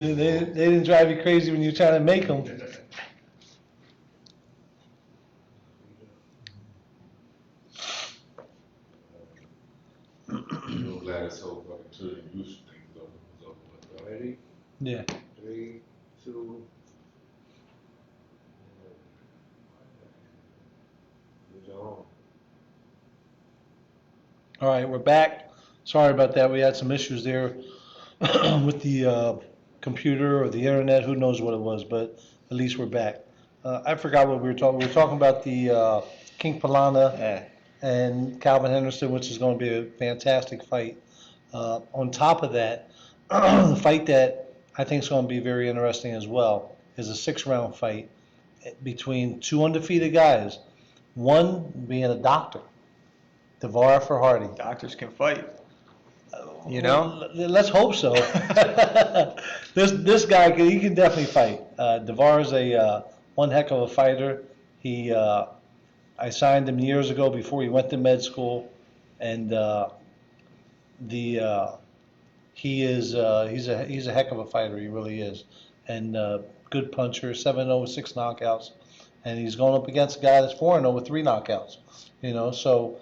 They didn't drive you crazy when you were trying to make them. I'm glad this whole fucking touring youth thing is over with. Ready? Yeah. 3, 2. All right, we're back. Sorry about that. We had some issues there with the computer or the internet. Who knows what it was, but at least we're back. I forgot what we were talking. We were talking about the King Palana Yeah. and Calvin Henderson, which is going to be a fantastic fight. On top of that, the fight that I think is going to be very interesting as well is a 6-round fight between two undefeated guys. One being a doctor, DeVar Farhardi. Doctors can fight. You know? Let's hope so. This guy he can definitely fight. DeVar is a one heck of a fighter. I signed him years ago before he went to med school, and he's a heck of a fighter. He really is, and good puncher. 7-0 with 6 knockouts, and he's going up against a guy that's 4-0 with 3 knockouts. So.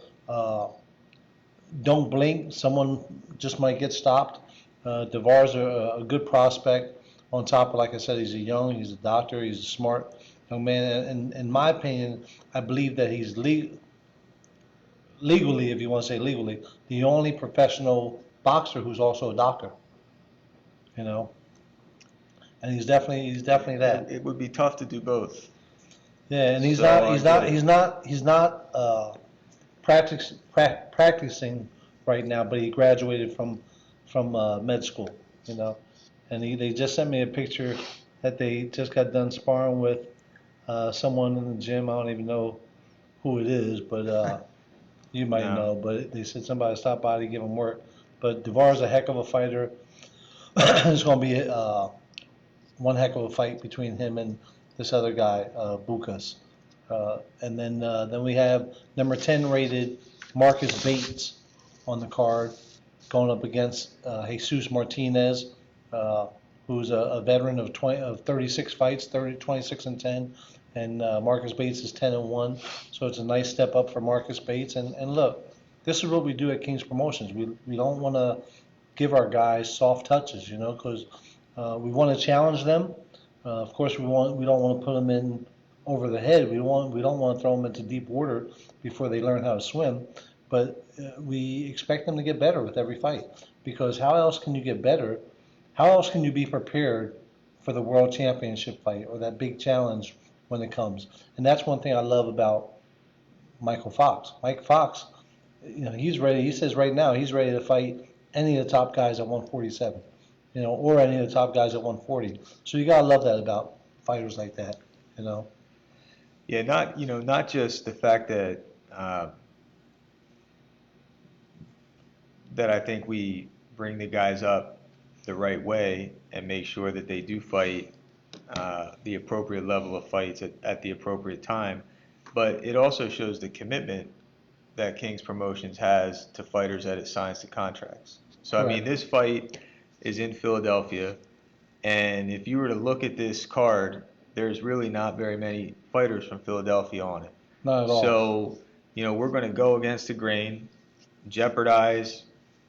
Don't blink. Someone just might get stopped. DeVar's a good prospect. On top of, like I said, he's a doctor, he's a smart young man. And in my opinion, I believe that he's legally, if you want to say legally, the only professional boxer who's also a doctor. And he's definitely that. It would be tough to do both. Yeah, and he's So, not practicing right now, but he graduated from med school, and they just sent me a picture that they just got done sparring with someone in the gym. I don't even know who it is, but you might know. But they said somebody stopped by to give him work. But DeVar's a heck of a fighter. It's going to be one heck of a fight between him and this other guy, Bukas. And then we have number 10 rated Marcus Bates on the card going up against Jesus Martinez, who's a veteran of 36 fights, 26-10, and Marcus Bates is 10-1. So it's a nice step up for Marcus Bates. And look, this is what we do at King's Promotions. We don't want to give our guys soft touches, because we want to challenge them. Of course, we don't want to put them in over the head. We don't want to throw them into deep water before they learn how to swim. But we expect them to get better with every fight, because how else can you get better? How else can you be prepared for the World Championship fight or that big challenge when it comes? And that's one thing I love about Michael Fox. Mike Fox, he's ready. He says right now he's ready to fight any of the top guys at 147, or any of the top guys at 140. So you gotta love that about fighters like that, Yeah, not just the fact that that I think we bring the guys up the right way and make sure that they do fight the appropriate level of fights at the appropriate time, but it also shows the commitment that King's Promotions has to fighters that it signs to contracts. So, I mean, this fight is in Philadelphia, and if you were to look at this card, there's really not very many fighters from Philadelphia on it. Not at all. So, we're going to go against the grain, jeopardize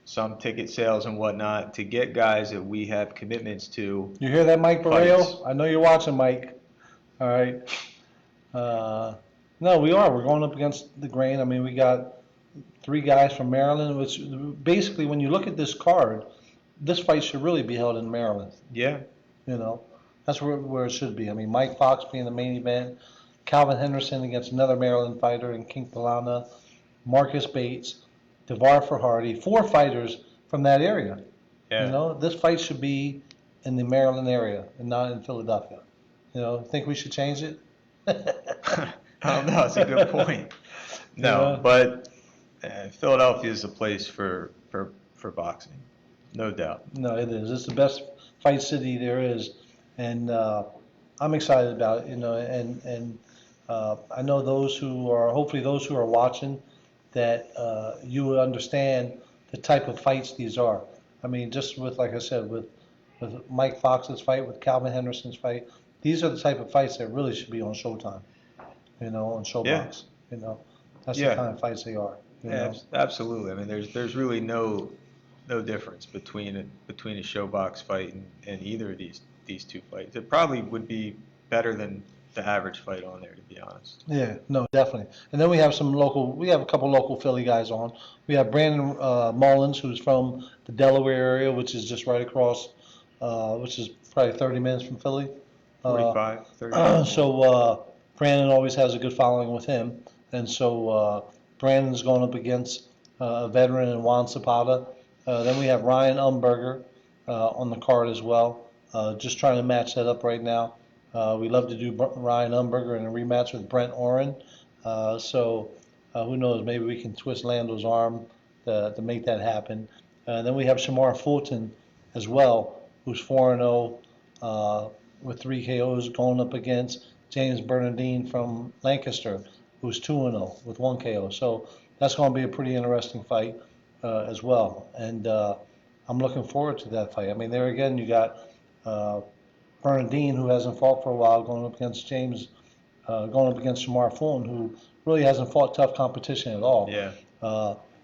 some ticket sales and whatnot to get guys that we have commitments to. You hear that, Mike fights. Borrell? I know you're watching, Mike. All right. No, we are. We're going up against the grain. I mean, we got 3 guys from Maryland, which basically, when you look at this card, this fight should really be held in Maryland. Yeah. That's where it should be. I mean, Mike Fox being the main event, Calvin Henderson against another Maryland fighter in King Palana, Marcus Bates, DeVar Farhardi, 4 fighters from that area. Yeah. This fight should be in the Maryland area and not in Philadelphia. Think we should change it? I don't know. It's a good point. No, but Philadelphia is a place for boxing, no doubt. No, it is. It's the best fight city there is, and I'm excited about it. And I know hopefully those who are watching, that you will understand the type of fights these are. I mean, just with, like I said, with with Mike Fox's fight, with Calvin Henderson's fight. These are the type of fights that really should be on Showtime, on Yeah. Showbox. That's the Yeah. kind of fights they are. Absolutely. I mean, there's really no difference between a showbox fight and either of these two fights. It probably would be better than the average fight on there, to be honest. Yeah, no, definitely. And then we have we have a couple local Philly guys on. We have Brandon Mullins, who's from the Delaware area, which is just right across, which is probably 30 minutes from Philly. 45, 30. Brandon always has a good following with him. And so Brandon's going up against a veteran in Juan Zapata. Then we have Ryan Umberger on the card as well. Just trying to match that up right now. We love to do Ryan Umberger in a rematch with Brent Oren. Who knows? Maybe we can twist Lando's arm to make that happen. Then we have Shamar Fulton as well, who's 4-0 with 3 KOs, going up against James Bernardine from Lancaster, who's 2-0 with 1 KO. So that's going to be a pretty interesting fight as well. And I'm looking forward to that fight. I mean, there again, you got Bernardine, who hasn't fought for a while, going up against Shamar Fulton, who really hasn't fought tough competition at all. Yeah.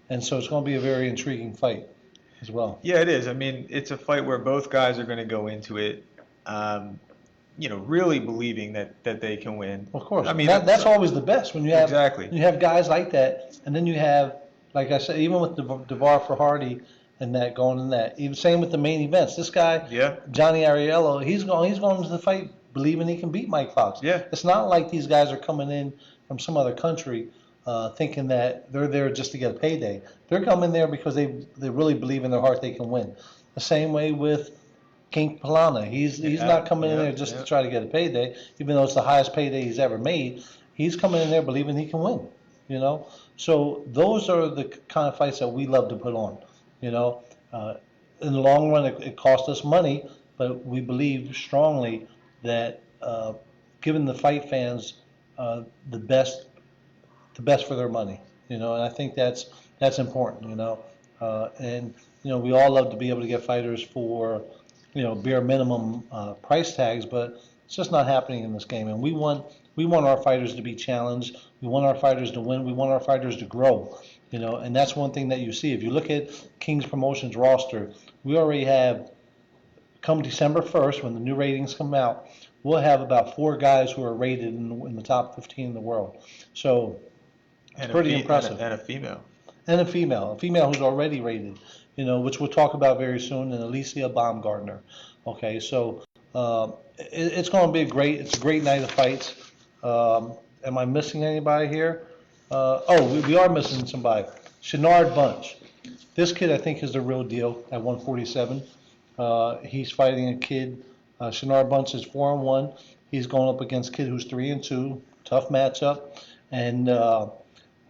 And so it's going to be a very intriguing fight as well. Yeah, it is. I mean, it's a fight where both guys are going to go into it, really believing that they can win. Of course. I mean, that's always the best when you have exactly. You have guys like that, and then you have, like I said, even with DeVar Farhardy and that going in that. Even same with the main events. This guy, Yeah. Johnny Ariello, he's going into the fight believing he can beat Mike Fox. Yeah. It's not like these guys are coming in from some other country thinking that they're there just to get a payday. They're coming there because they really believe in their heart they can win. The same way with King Palana. He's not coming in there just to try to get a payday, even though it's the highest payday he's ever made. He's coming in there believing he can win. So those are the kind of fights that we love to put on. In the long run, it costs us money, but we believe strongly that giving the fight fans the best for their money. And I think that's important. And we all love to be able to get fighters for bare minimum price tags, but it's just not happening in this game. And we want our fighters to be challenged. We want our fighters to win. We want our fighters to grow. And that's one thing that you see. If you look at King's Promotions roster, we already have, come December 1st, when the new ratings come out, we'll have about 4 guys who are rated in the top 15 in the world. So it's pretty impressive. And a female. And a female who's already rated, which we'll talk about very soon, and Alicia Baumgartner. Okay, so it's going to be a great night of fights. Am I missing anybody here? We are missing somebody. Shenard Bunch. This kid, I think, is the real deal at 147. He's fighting a kid. Shenard Bunch is 4-1. He's going up against a kid who's 3-2. Tough matchup. And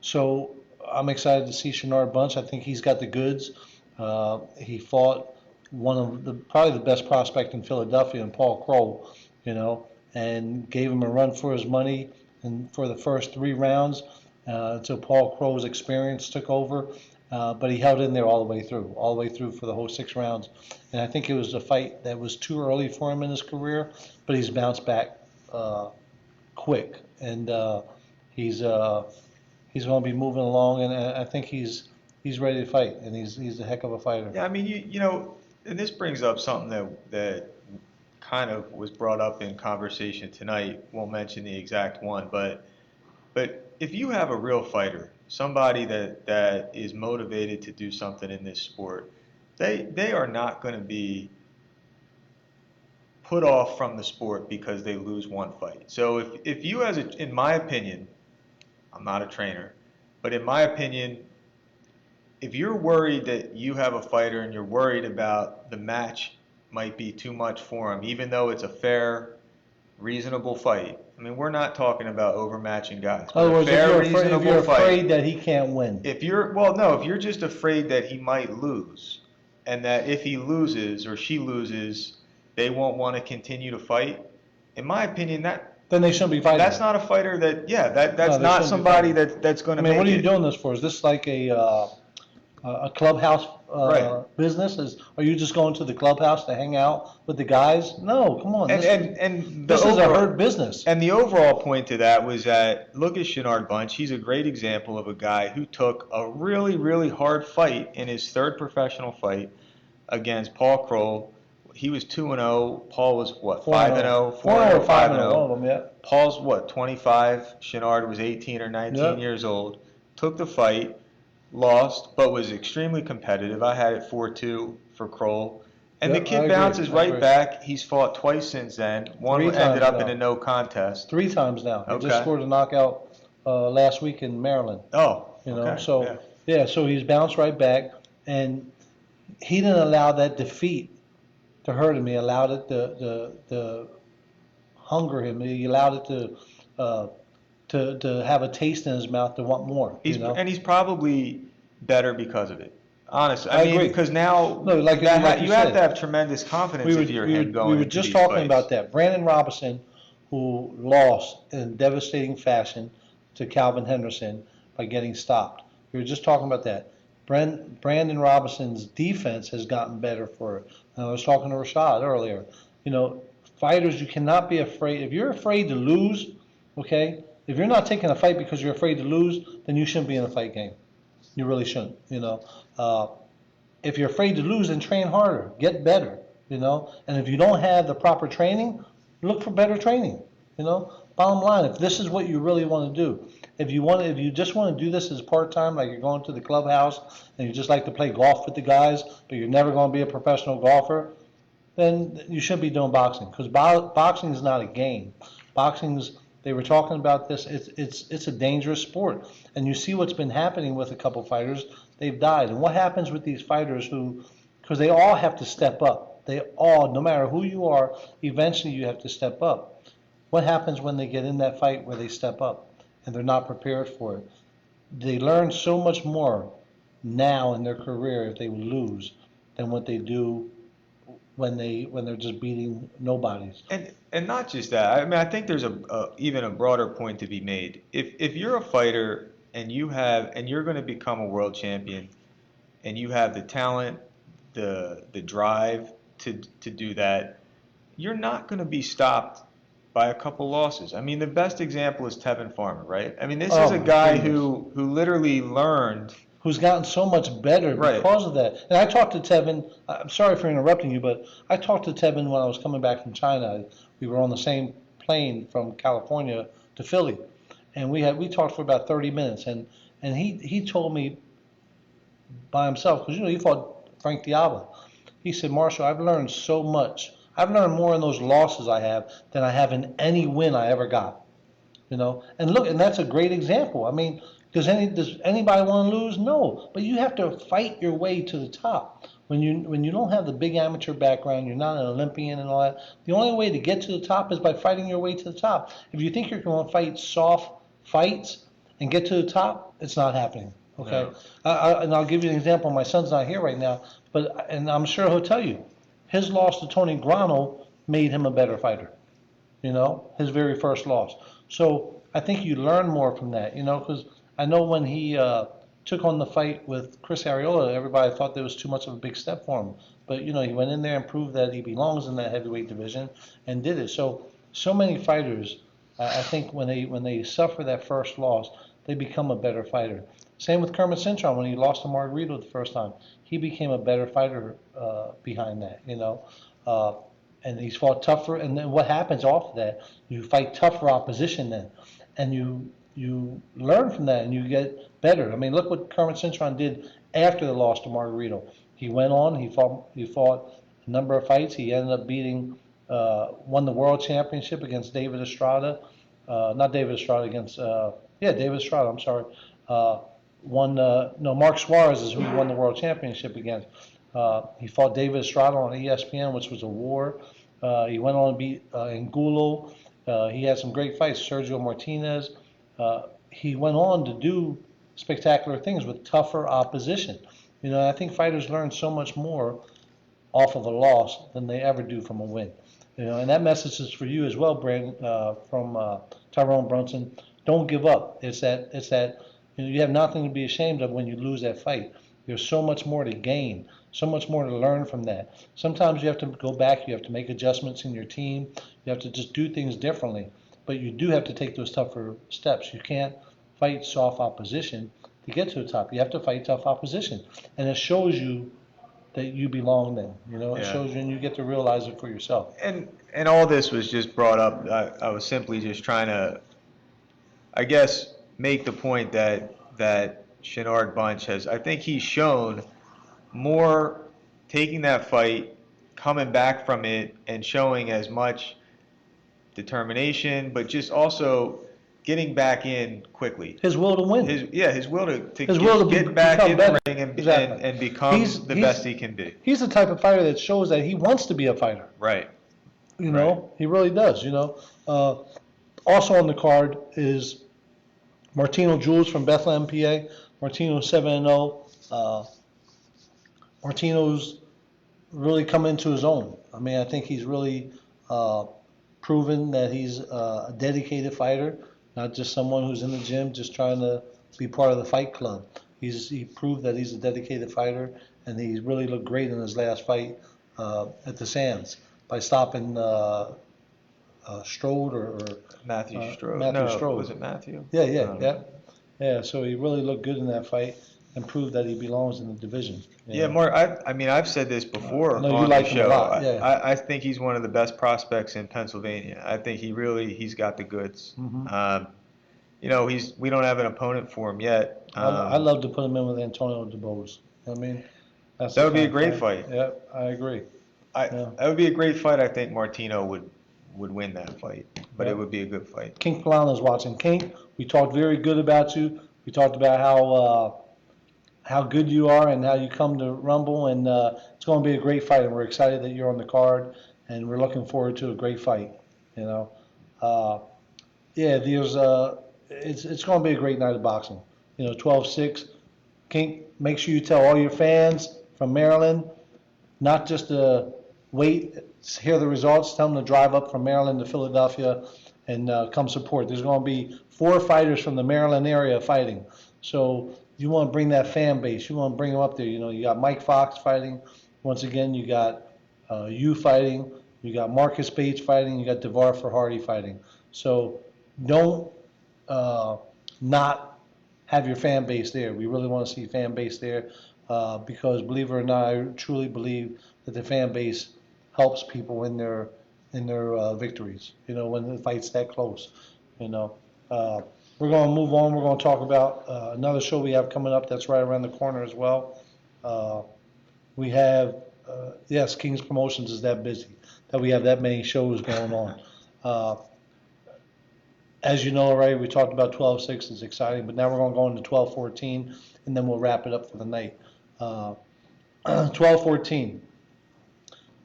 so I'm excited to see Shenard Bunch. I think he's got the goods. He fought one of probably the best prospect in Philadelphia, in Paul Crow, and gave him a run for his money. And for the first 3 rounds, until Paul Crow's experience took over, but he held in there all the way through for the whole 6 rounds. And I think it was a fight that was too early for him in his career, but he's bounced back quick, and he's going to be moving along, and I think he's ready to fight, and he's a heck of a fighter. Yeah, I mean, and this brings up something that kind of was brought up in conversation tonight. Won't mention the exact one, but if you have a real fighter, somebody that is motivated to do something in this sport, they are not going to be put off from the sport because they lose one fight. So if you in my opinion, I'm not a trainer, but in my opinion, if you're worried that you have a fighter and you're worried about the match might be too much for him, even though it's a fair, reasonable fight. I mean, we're not talking about overmatching guys. In other words, if you're afraid that he can't win. If you're just afraid that he might lose, and that if he loses or she loses, they won't want to continue to fight. In my opinion, then they shouldn't be fighting. That's not a fighter that's not somebody that's going to. I mean, what are you doing this for? Is this like a a clubhouse Right. business? Are you just going to the clubhouse to hang out with the guys? No, come on. And This is a hurt business. and the overall point to that was that look at Shenard Bunch. He's a great example of a guy who took a really, really hard fight in his third professional fight against Paul Kroll. He was 2-0. Paul was what, 5-0, 4-0, 4-0, 5-0, one of 5-0. them, yeah. Paul's what, 25. Shenard was 18 or 19 Yep. years old. Took the fight, lost, but was extremely competitive. I had it 4-2 for Kroll. And the Yep, I kid agree, bounces I right agree. back. He's fought twice since then. One Three ended times up now. in a no contest. 3 times now. He just Okay. scored a knockout last week in Maryland. Oh, You know, okay. so Yeah. so he's bounced right back, and he didn't allow that defeat to hurt him. He allowed it to hunger him. He allowed it to have a taste in his mouth to want more. And he's probably better because of it. Honestly, I I mean, agree. because now No, like you you have said. to have tremendous confidence if you're him going we were into just these talking fights. about that. Brandon Robinson, who lost in devastating fashion to Calvin Henderson by getting stopped. We were just talking about that. Brandon Robinson's defense has gotten better for it. And I was talking to Rashad earlier. You know, fighters, you cannot be afraid. If you're afraid to lose, okay, if you're not taking a fight because you're afraid to lose, then you shouldn't be in a fight game. You really shouldn't, if you're afraid to lose, then train harder, get better, And if you don't have the proper training, look for better training, Bottom line, if this is what you really want to do, if you just want to do this as part-time, like you're going to the clubhouse and you just like to play golf with the guys, but you're never going to be a professional golfer, then you shouldn't be doing boxing, because boxing is not a game. They were talking about this. It's a dangerous sport, and you see what's been happening with a couple fighters. They've died, and what happens with these fighters because they all have to step up. They all, no matter who you are, eventually you have to step up. What happens when they get in that fight where they step up and they're not prepared for it? They learn so much more now in their career if they lose than what they do when they're just beating nobodies. And not just that. I mean, I think there's even a broader point to be made. If you're a fighter and you're going to become a world champion, and you have the talent, the drive to do that, you're not going to be stopped by a couple losses. I mean, the best example is Tevin Farmer, right? I mean, this is a guy who literally learned. Who's gotten so much better because of that. And I talked to Tevin. I'm sorry for interrupting you, but I talked to Tevin when I was coming back from China. We were on the same plane from California to Philly, and we talked for about 30 minutes. And he told me by himself, because he fought Frank Diablo. He said, Marshall, I've learned so much. I've learned more in those losses I have than I have in any win I ever got. And look, and that's a great example. I mean, does anybody want to lose? No, but you have to fight your way to the top. When you don't have the big amateur background, you're not an Olympian and all that. The only way to get to the top is by fighting your way to the top. If you think you're going to fight soft fights and get to the top, it's not happening. Okay, no. And I'll give you an example. My son's not here right now, and I'm sure he'll tell you, his loss to Tony Grano made him a better fighter. His very first loss. So I think you learn more from that. Because I know when he took on the fight with Chris Arreola, everybody thought there was too much of a big step for him. But he went in there and proved that he belongs in that heavyweight division and did it. So many fighters, I think when they suffer that first loss, they become a better fighter. Same with Kermit Cintron when he lost to Margarito the first time. He became a better fighter behind that. And he's fought tougher. And then what happens off of that? You fight tougher opposition then, and you learn from that and you get better. I mean, look what Kermit Cintron did after the loss to Margarito. He went on. He fought a number of fights. He ended up won the world championship against David Estrada. Not David Estrada against David Estrada. I'm sorry. Mark Suarez is who he won the world championship against. He fought David Estrada on ESPN, which was a war. He went on to beat Angulo. He had some great fights. Sergio Martinez. He went on to do spectacular things with tougher opposition. I think fighters learn so much more off of a loss than they ever do from a win. And that message is for you as well, Brandon, from Tyrone Brunson. Don't give up. It's that you have nothing to be ashamed of when you lose that fight. There's so much more to gain, so much more to learn from that. Sometimes you have to go back, you have to make adjustments in your team, you have to just do things differently. But you do have to take those tougher steps. You can't fight soft opposition to get to the top. You have to fight tough opposition. And it shows you that you belong then. You know, it Yeah. shows you and you get to realize it for yourself. And all this was just brought up. I was simply just trying to, I guess, make the point that Shenard Bunch has. I think he's shown more taking that fight, coming back from it, and showing as much determination, but just also getting back in quickly. His will to win. His will to His will to get back become in better. the ring and, Exactly. and become He's- the he's- best he can be. He's the type of fighter that shows that he wants to be a fighter. Right. You know, he really does. You know, also on the card is Martino Jules from Bethlehem, PA. Martino's 7-0. Martino's really come into his own. I mean, I think he's really proven that he's a dedicated fighter, not just someone who's in the gym just trying to be part of the fight club. He proved that he's a dedicated fighter, and he really looked great in his last fight at the Sands by stopping Strode or Matthew Strode. Matthew No, Strode. was it Matthew? Yeah. So he really looked good in that fight and proved that he belongs in the division. you Yeah, know. Mark. I mean, I've said this before I know you on like the him a show. lot, yeah. I think he's one of the best prospects in Pennsylvania. I think he's got the goods. Mhm. You know, we don't have an opponent for him yet. I'd love to put him in with Antonio DeBose. I mean, that's That the would be a kind of great fight. Yeah, I agree. Yeah. That would be a great fight. I think Martino would win that fight, but Yeah. it would be a good fight. King Palana's watching. King, we talked very good about you. We talked about how good you are and how you come to Rumble, and it's going to be a great fight. And we're excited that you're on the card, and we're looking forward to a great fight. You know, yeah, it's going to be a great night of boxing. You know, 12-6. King, make sure you tell all your fans from Maryland, not just to wait, hear the results, tell them to drive up from Maryland to Philadelphia and come support. There's going to be 4 fighters from the Maryland area fighting. So you want to bring that fan base. You want to bring them up there. You know, you got Mike Fox fighting. Once again, you got you fighting. You got Marcus Bates fighting. You got DeVar Farhardy fighting. So don't not have your fan base there. We really want to see fan base there because, believe it or not, I truly believe that the fan base helps people in their victories. You know, when the fight's that close. You know, we're going to move on. We're going to talk about another show we have coming up that's right around the corner as well. We have yes, King's Promotions is that busy that we have that many shows going on. As you know already, we talked about 12-6. It's exciting, but now we're going to go into 12-14, and then we'll wrap it up for the night. 12-14.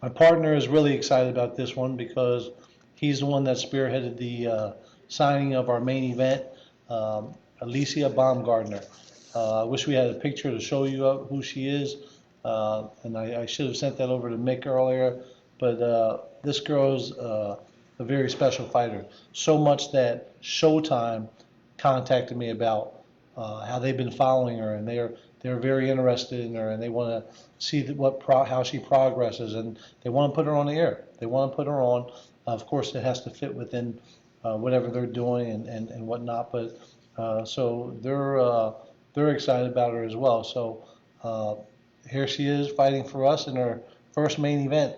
My partner is really excited about this one because he's the one that spearheaded the signing of our main event, Alicia Baumgartner. I wish we had a picture to show you of who she is, and I should have sent that over to Mick earlier, but this girl's a very special fighter. So much that Showtime contacted me about how they've been following her, and they're very interested in her, and they want to see how she progresses, and they want to put her on the air. They want to put her on. Of course, it has to fit within whatever they're doing and whatnot. But so they're excited about her as well. So here she is fighting for us in her first main event.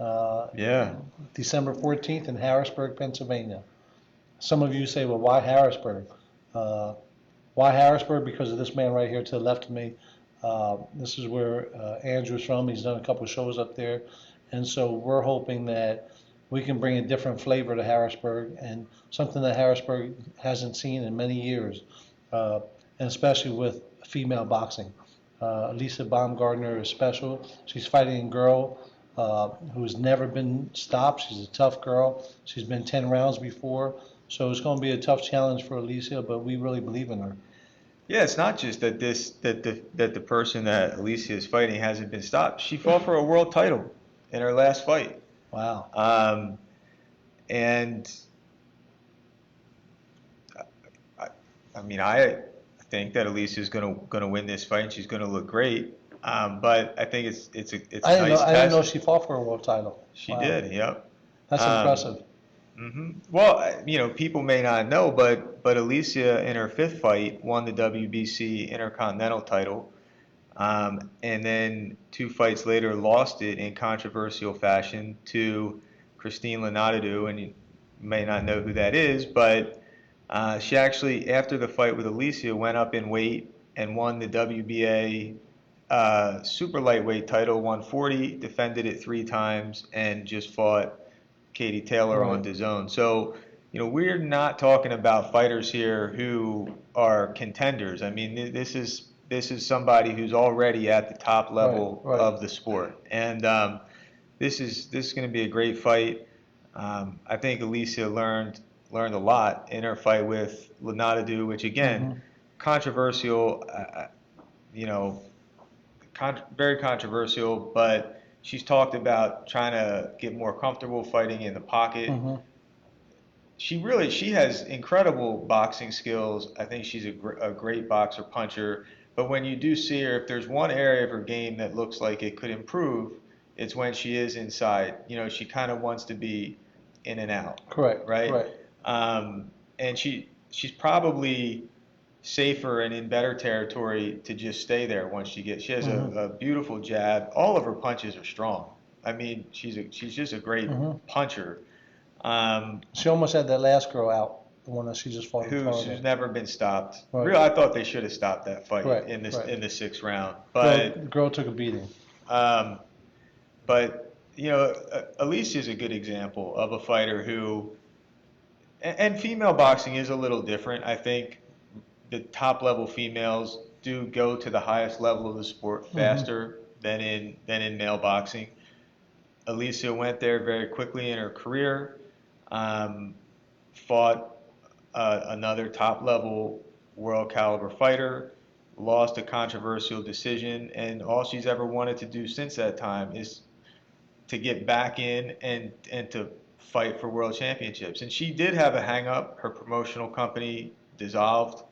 Yeah. December 14th in Harrisburg, Pennsylvania. Some of you say, well, why Harrisburg? Why Harrisburg? Because of this man right here to the left of me. This is where Andrew's from. He's done a couple shows up there. And so we're hoping that we can bring a different flavor to Harrisburg and something that Harrisburg hasn't seen in many years, and especially with female boxing. Lisa Baumgartner is special. She's fighting a girl who's never been stopped. She's a tough girl. She's been 10 rounds before. So it's going to be a tough challenge for Alicia, but we really believe in her. Yeah, it's not just that the person that Alicia is fighting hasn't been stopped. She fought for a world title in her last fight. Wow. And I mean, I think that Alicia's gonna win this fight, and she's gonna look great. But I think it's I a didn't know. nice I didn't know test. she fought for a world title. She Wow, did, yep. that's Um, impressive. Well, people may not know, but Alicia in her fifth fight won the WBC Intercontinental title, and then 2 fights later lost it in controversial fashion to Christine Linadou, and you may not know who that is, but she actually, after the fight with Alicia, went up in weight and won the WBA super lightweight title, 140, defended it 3 times, and just fought Katie Taylor on Right. DAZN. So, we're not talking about fighters here who are contenders. I mean, this is somebody who's already at the top Right. level Right. of the sport, and this is going to be a great fight. I think Alicia learned a lot in her fight with Linadou, which again, Hmm. controversial. You know, very controversial, but she's talked about trying to get more comfortable fighting in the pocket. Hmm. She has incredible boxing skills. I think she's a great boxer puncher. But when you do see her, if there's one area of her game that looks like it could improve, it's when she is inside. She kind of wants to be in and out, Correct. right? Right. And she's probably safer and in better territory to just stay there once she has Hmm. a beautiful jab. All of her punches are strong. I mean, she's just a great Hmm. puncher. Um, She almost had that last girl out, the one that she just fought in who's Florida. never been stopped. Right. Really, I thought they should have stopped that fight Right. in this Right. in the 6th round. The girl took a beating. Um, but Alicia is a good example of a fighter who, and female boxing is a little different. I think the top level females do go to the highest level of the sport Hmm. faster than in male boxing. Alicia went there very quickly in her career, um, fought another top level world caliber fighter, lost a controversial decision, and all she's ever wanted to do since that time is to get back in and to fight for world championships. And she did have a hang up. Her promotional company dissolved,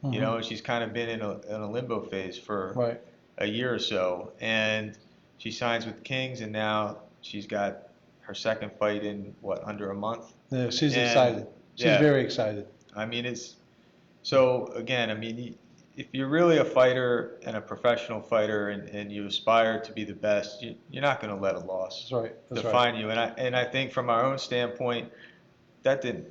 Hmm. and she's kind of been in a limbo phase for Right. a year or so. And she signs with Kings, and now she's got her second fight in what, under a month? Yeah, she's And excited. She's yeah, very excited. I mean, it's so again, I mean, if you're really a fighter and a professional fighter and you aspire to be the best, you're not going to let a loss That's right. That's right. define you. And I think from our own standpoint, that didn't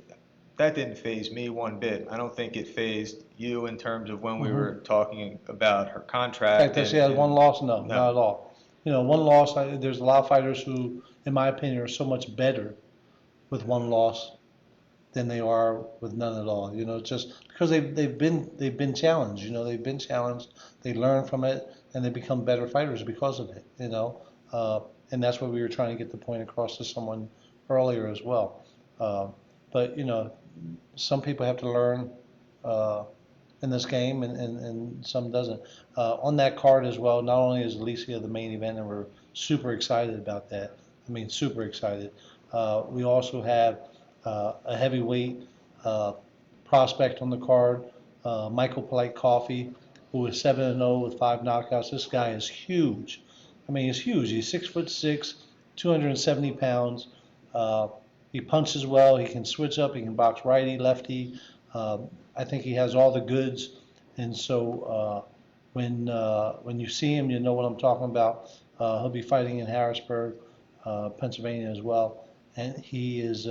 that didn't phase me one bit. I don't think it phased you in terms of when we Hmm. were talking about her The fact contract that she has one and loss, no, no. not at all. One loss. There's a lot of fighters who, in my opinion, are so much better with one loss than they are with none at all. Just because they've been challenged. They've been challenged. They learn from it and they become better fighters because of it. Uh, and that's what we were trying to get the point across to someone earlier as well. Uh, but some people have to learn uh, in this game, and some doesn't. On that card as well, not only is Alicia the main event, and we're super excited about that. I mean, super excited. We also have a heavyweight prospect on the card, Michael Polite Coffee, who is 7-0 with 5 knockouts. This guy is huge. I mean, he's huge. He's 6'6", 270 pounds. Uh, he punches well. He can switch up. He can box righty, lefty. I think he has all the goods. And so when you see him, you know what I'm talking about. He'll be fighting in Harrisburg, Pennsylvania as well, and he's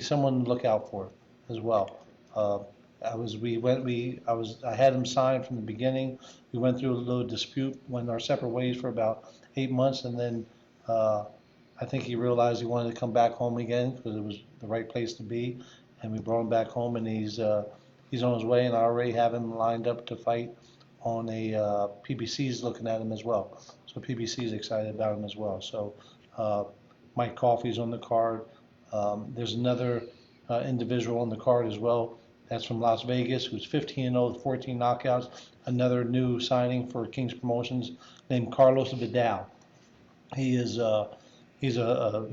someone to look out for as well. Uh, I had him signed from the beginning. We went through a little dispute, went our separate ways for about 8 months, and then uh, I think he realized he wanted to come back home again because it was the right place to be, and we brought him back home, and he's on his way, and I already have him lined up to fight on a PBC's looking at him as well. So PBC's excited about him as well. So uh, Mike Coffey's on the card. There's another individual on the card as well. That's from Las Vegas, who's 15-0 with 14 knockouts. Another new signing for King's Promotions named Carlos Vidal. He is he's a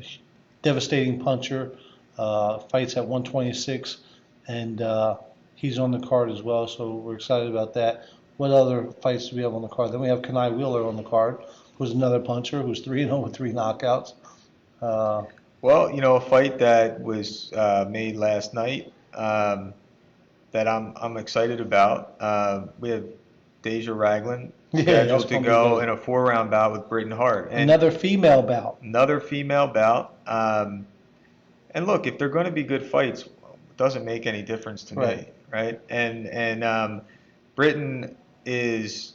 devastating puncher. Fights at 126, and He's on the card as well, so we're excited about that. What other fights do we have on the card? Then we have Kanai Wheeler on the card, who's another puncher who's 3-0 with 3 knockouts. Uh, Well, a fight that was made last night that I'm excited about. We have Deja Ragland yeah, that's scheduled to gonna be go in good. a 4-round bout with Britain Hart, and Another female bout. another female bout. And look, if they're going to be good fights, it doesn't make any difference to Right. me, right? And Britain is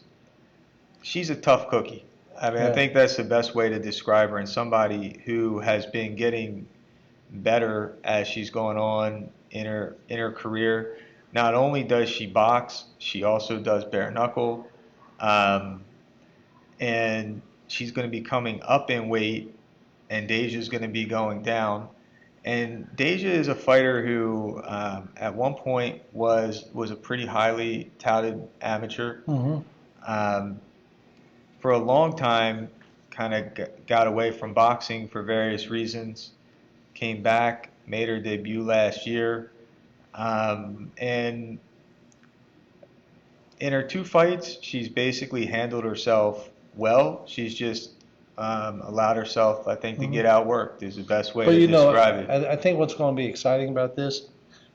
she's a tough cookie. I mean, I Yeah. think that's the best way to describe her, and somebody who has been getting better as she's going on in her career. Not only does she box, she also does bare knuckle, um, and she's going to be coming up in weight, and Deja's going to be going down. And Deja is a fighter who, at one point, was a pretty highly touted amateur. Hmm. Um, for a long time, kind of got away from boxing for various reasons. Came back, made her debut last year, and in her 2 fights, she's basically handled herself well. She's just allowed herself, I think, to Hmm. get outworked. Is the best way But to you know, describe it. I think what's going to be exciting about this,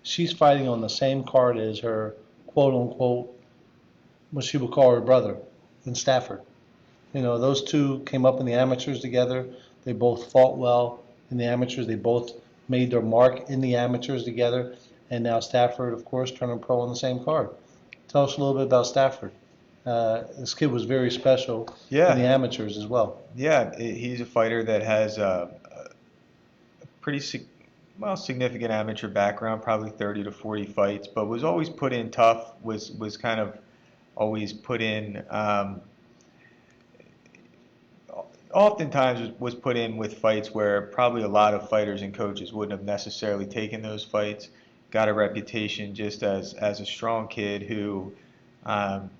she's fighting on the same card as her quote unquote, what she would call her brother in Stafford. You know, those two came up in the amateurs together. They both fought well in the amateurs. They both made their mark in the amateurs together. And now Stafford, of course, turning pro on the same card. Tell us a little bit about Stafford. This kid was very special in the Yeah, amateurs as well. yeah. He's a fighter that has a pretty well significant amateur background, probably 30 to 40 fights, but was always put in tough. Was kind of always put in. Oftentimes was put in with fights where probably a lot of fighters and coaches wouldn't have necessarily taken those fights. Got a reputation just as a strong kid who um,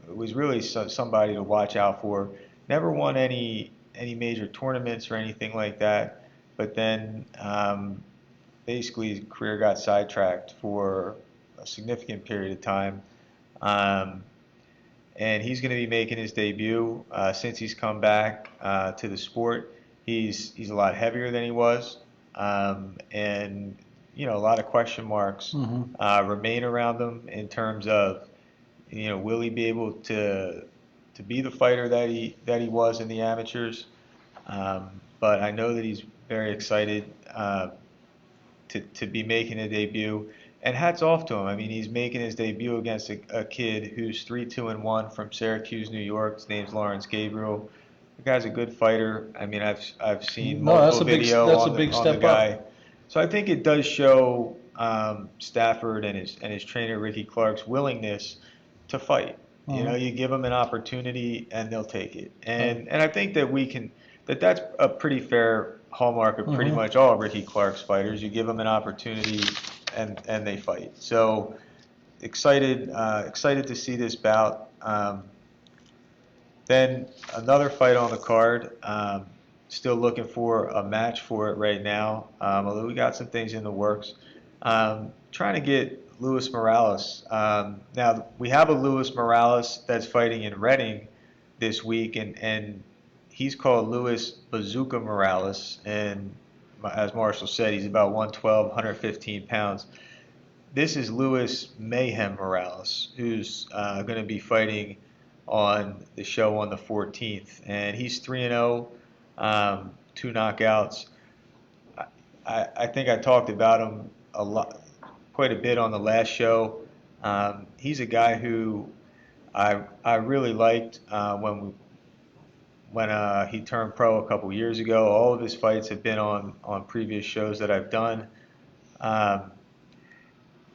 was really somebody to watch out for. Never won any major tournaments or anything like that, but then basically his career got sidetracked for a significant period of time. Um, and he's going to be making his debut since he's come back to the sport. He's a lot heavier than he was, and a lot of question marks Hmm. remain around him in terms of will he be able to be the fighter that he was in the amateurs? But I know that he's very excited to be making a debut. And hats off to him. I mean, he's making his debut against a kid who's 3-2-1 from Syracuse, New York. His name's Lawrence Gabriel. The guy's a good fighter. I mean, I've seen No, multiple video that's a on the big on the step guy. up. So I think it does show Stafford and his trainer Ricky Clark's willingness to fight. Hmm. You give them an opportunity and they'll take it. Right. And I think that's a pretty fair hallmark of pretty Hmm. much all Ricky Clark's fighters. You give them an opportunity and they fight. So excited to see this bout. Then another fight on the card. Still looking for a match for it right now. Although we got some things in the works. Trying to get Luis Morales. Now we have a Luis Morales that's fighting in Reading this week, and he's called Luis Bazooka Morales, and as Marshall said, he's about 112, 115 pounds. This is Luis Mayhem Morales, who's going to be fighting on the show on the 14th, and he's 3-0, 2 knockouts. I think I talked about him a lot, quite a bit on the last show. He's a guy who I really liked when he turned pro a couple years ago. All of his fights have been on previous shows that I've done. Um,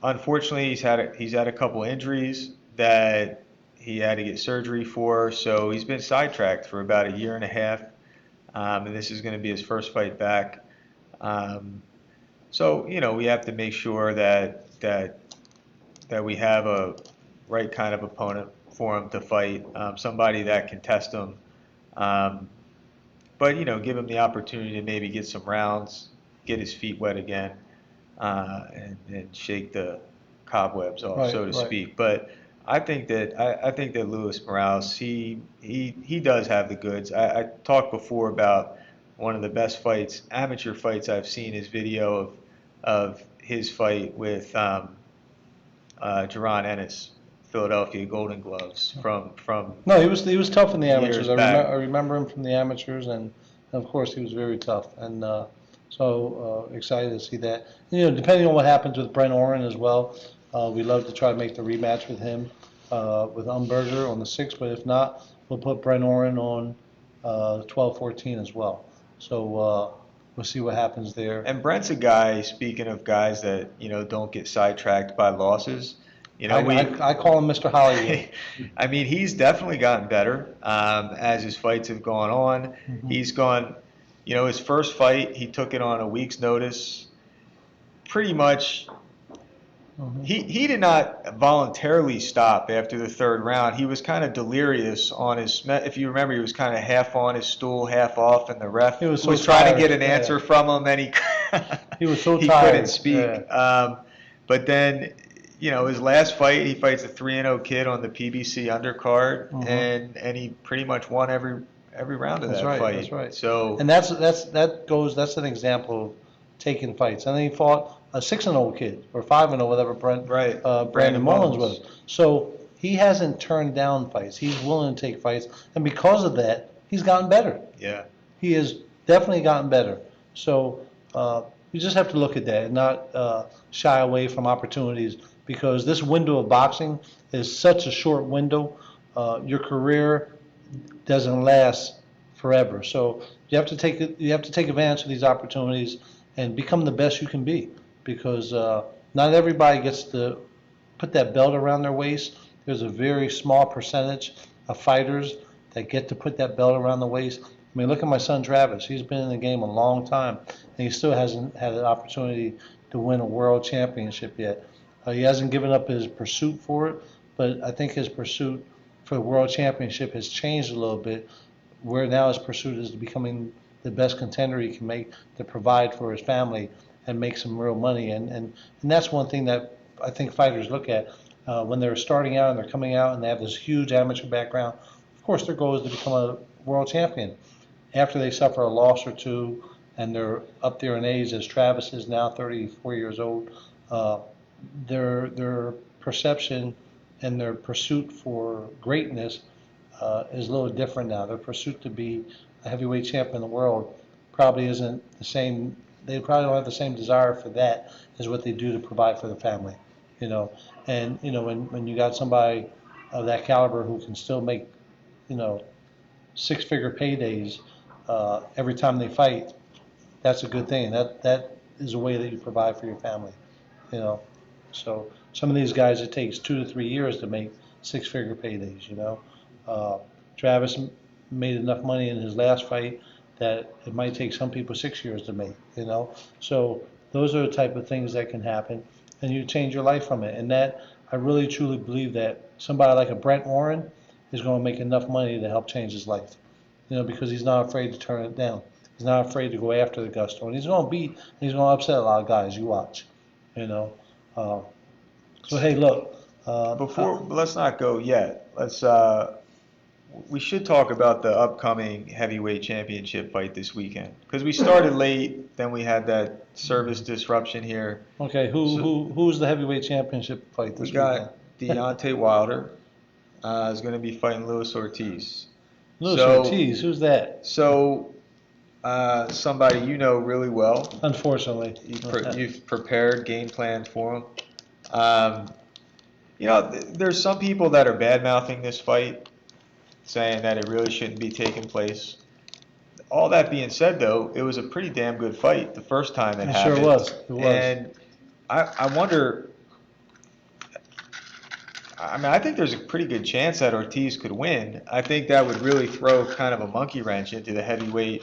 Unfortunately, he's had a couple injuries that he had to get surgery for, so he's been sidetracked for about a year and a half, and this is going to be his first fight back. Um, so we have to make sure that we have a right kind of opponent for him to fight, somebody that can test him, um, but give him the opportunity to maybe get some rounds, get his feet wet again, and shake the cobwebs off, Right, so to right. speak. But I think that Luis Morales, he does have the goods. I talked before about one of the best fights, amateur fights I've seen, is video of his fight with Jaron Ennis, Philadelphia Golden Gloves from No, he was tough in the years amateurs. I back. remember him from the amateurs, and of course he was very tough. And so excited to see that. Depending on what happens with Brent Oren as well, we'd love to try to make the rematch with him with Umberger on the 6th. But if not, we'll put Brent Oren on 12-14 as well. So we'll see what happens there. And Brent's a guy, speaking of guys that, don't get sidetracked by losses. I call him Mr. Hollywood. I mean, he's definitely gotten better as his fights have gone on. Mhm. He's gone, his first fight, he took it on a week's notice. Pretty much, Mhm. he did not voluntarily stop after the third round. He was kind of delirious on his, if you remember, he was kind of half on his stool, half off, and the ref He was was so trying to tired. get an Yeah. answer from him, and He was so he tired. couldn't speak. Yeah. But then, his last fight, he fights a 3-0 kid on the PBC undercard, Mhm. and he pretty much won every round of That's that right. fight. That's right. So, And that's an example of taking fights. And then he fought a 6-0 kid or 5-0, whatever right, Brandon Mullins was. So he hasn't turned down fights. He's willing to take fights, and because of that, he's gotten better. yeah. He has definitely gotten better. So you just have to look at that and not shy away from opportunities, because this window of boxing is such a short window. Your career doesn't last forever. So you have to take advantage of these opportunities and become the best you can be, because not everybody gets to put that belt around their waist. There's a very small percentage of fighters that get to put that belt around the waist. I mean, look at my son Travis. He's been in the game a long time, and he still hasn't had an opportunity to win a world championship yet. He hasn't given up his pursuit for it, but I think his pursuit for the world championship has changed a little bit, where now his pursuit is becoming the best contender he can make to provide for his family and make some real money. And that's one thing that I think fighters look at when they're starting out and they're coming out and they have this huge amateur background. Of course, their goal is to become a world champion. After they suffer a loss or two and they're up there in age, as Travis is now 34 years old, uh, their perception and their pursuit for greatness is a little different now. Their pursuit to be a heavyweight champion in the world probably isn't the same. They probably don't have the same desire for that as what they do to provide for the family, you know. And when you got somebody of that caliber who can still make, you know, six-figure paydays every time they fight, that's a good thing. That is a way that you provide for your family, you know. So some of these guys, it takes 2 to 3 years to make six-figure paydays, you know. Uh, Travis made enough money in his last fight that it might take some people 6 years to make, you know. So those are the type of things that can happen, and you change your life from it. And that, I really truly believe that somebody like a Brent Warren is going to make enough money to help change his life, you know, because he's not afraid to turn it down. He's not afraid to go after the gusto, and he's going to beat, and he's going to upset a lot of guys. You watch, you know. Uh, so hey, look. Let's not go yet. We should talk about the upcoming heavyweight championship fight this weekend, because we started late, then we had that service disruption here. Okay, who's the heavyweight championship fight this We got Deontay Wilder is going to be fighting Luis Ortiz. Luis So, Ortiz, who's that? so somebody you know really well. Unfortunately. You've prepared, game planned for him. Um, there's some people that are bad mouthing this fight, saying that it really shouldn't be taking place. All that being said, though, it was a pretty damn good fight the first time it It happened. sure was. It was. And I wonder. I mean, I think there's a pretty good chance that Ortiz could win. I think that would really throw kind of a monkey wrench into the heavyweight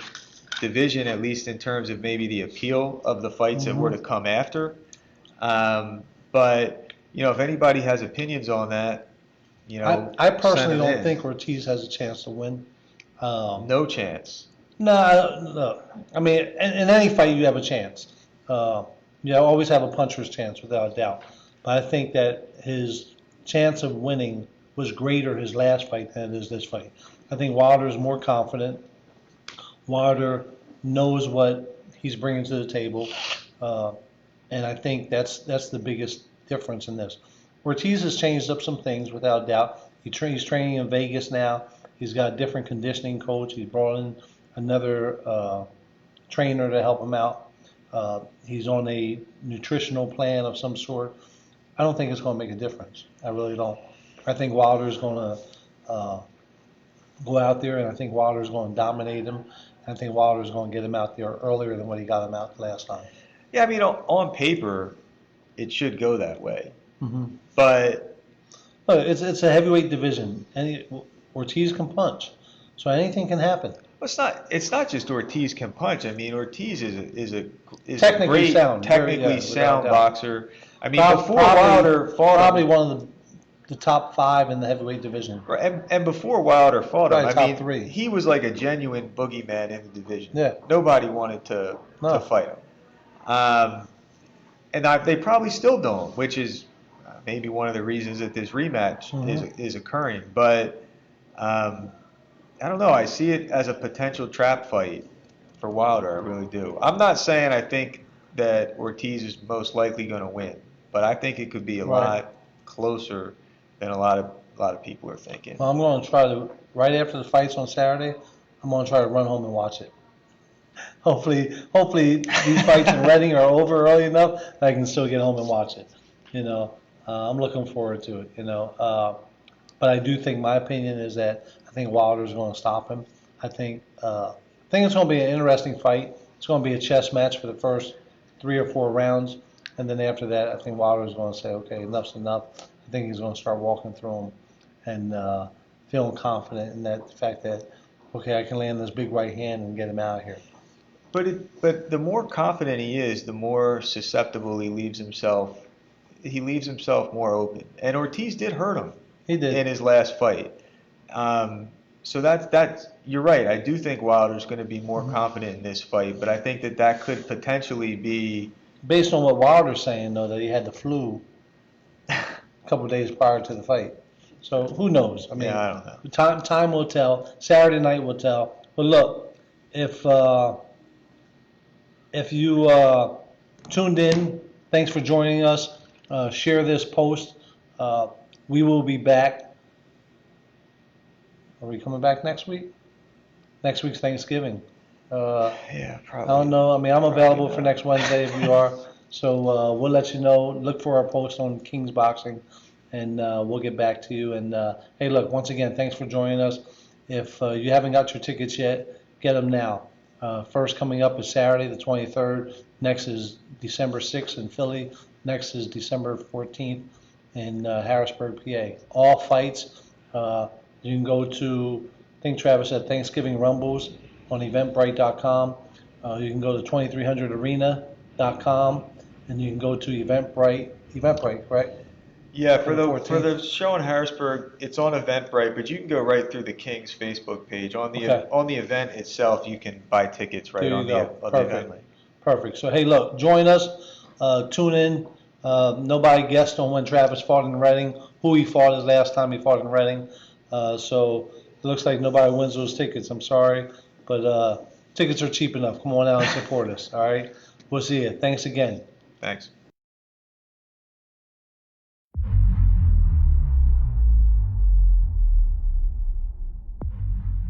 division, at least in terms of maybe the appeal of the fights that were to come after. But if anybody has opinions on that, I personally send them don't in. think Ortiz has a chance to win. No chance. No. I mean, in any fight, you have a chance. You always have a puncher's chance, without a doubt. but I think that his chance of winning was greater his last fight than it is this fight. I think Wilder is more confident. Wilder knows what he's bringing to the table, uh, and I think that's the biggest difference in this. Ortiz has changed up some things without doubt. He's training in Vegas now. He's got a different conditioning coach. He's brought in another trainer to help him out. He's on a nutritional plan of some sort. I don't think it's going to make a difference. I really don't. I think Wilder's going to go out there, and I think Wilder's going to dominate him. I think Wilder's going to get him out there earlier than what he got him out last time. Yeah, I mean, on paper, it should go that way. Mm-hmm. But look, it's a heavyweight division, and Ortiz can punch, so anything can happen. it's not just Ortiz can punch. I mean, Ortiz is a Technically great, sound, technically sound boxer. I mean, before probably, Wilder fought probably him, one of the top 5 in the heavyweight division. and before Wilder fought him, Probably I top mean, 3. he was like a genuine boogeyman in the division. Yeah. Nobody wanted to fight him. And they probably still don't, which is maybe one of the reasons that this rematch is occurring. But I don't know. I see it as a potential trap fight for Wilder. I really do. I'm not saying I think that Ortiz is most likely going to win, but I think it could be a lot closer than a lot of people are thinking. Well, I'm going to try to, right after the fights on Saturday, I'm going to try to run home and watch it. Hopefully these fights in Reading are over early enough that I can still get home and watch it. I'm looking forward to it. But I do think my opinion is that I think Wilder's going to stop him. I think it's going to be an interesting fight. It's going to be a chess match for the first 3 or 4 rounds, and then after that, I think Wilder's going to say, okay, enough's enough. I think he's going to start walking through them and feeling confident in that fact that, okay, I can land this big right hand and get him out of here. But the more confident he is, the more susceptible he leaves himself. He leaves himself more open. And Ortiz did hurt him. He did in his last fight. So that's you're right. I do think Wilder's going to be more confident in this fight, but I think that could potentially be based on what Wilder's saying, though, that he had the flu a couple of days prior to the fight. So who knows? I mean, I don't know. Time will tell. Saturday night will tell. But look, if you tuned in, thanks for joining us. Share this post. We will be back. Are we coming back next week? Next week's Thanksgiving. Yeah, probably. I don't know. I mean, I'm available for next Wednesday if you are. So we'll let you know. Look for our post on King's Boxing, and we'll get back to you. And hey, look, once again, thanks for joining us. If you haven't got your tickets yet, get them now. First coming up is Saturday, the 23rd. Next is December 6th in Philly. Next is December 14th in Harrisburg, PA. All fights. You can go to, I think Travis said Thanksgiving Rumbles on eventbrite.com. You can go to 2300arena.com, and you can go to Eventbrite, correct? Yeah, for the show in Harrisburg, it's on Eventbrite, but you can go right through the King's Facebook page. On the event itself, you can buy tickets right on the event link. Perfect. So hey, look, join us. Tune in. Nobody guessed on when Travis fought in Reading, who he fought his last time he fought in Reading. So it looks like nobody wins those tickets. I'm sorry, but tickets are cheap enough. Come on out and support us. All right. We'll see you. Thanks again. Thanks.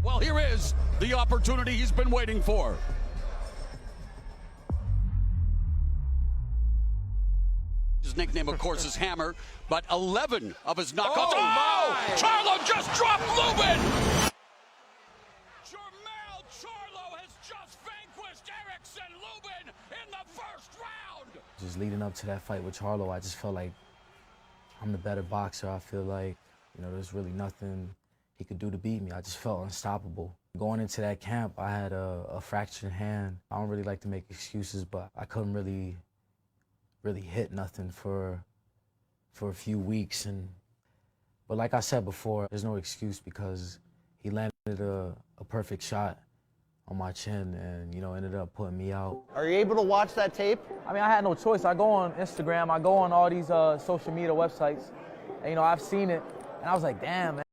Well, here is the opportunity he's been waiting for. His nickname, of course, is Hammer, but 11 of his knockouts. Oh! Charlo just dropped Lubin! Jermell Charlo has just vanquished Erickson Lubin in the first round! Just leading up to that fight with Charlo, I just felt like I'm the better boxer. I feel like, there's really nothing he could do to beat me. I just felt unstoppable. Going into that camp, I had a fractured hand. I don't really like to make excuses, but I couldn't really hit nothing for a few weeks. But like I said before, there's no excuse because he landed a perfect shot on my chin and, you know, ended up putting me out. Are you able to watch that tape? I mean, I had no choice. I go on Instagram, I go on all these social media websites, and, you know, I've seen it, and I was like, damn, man.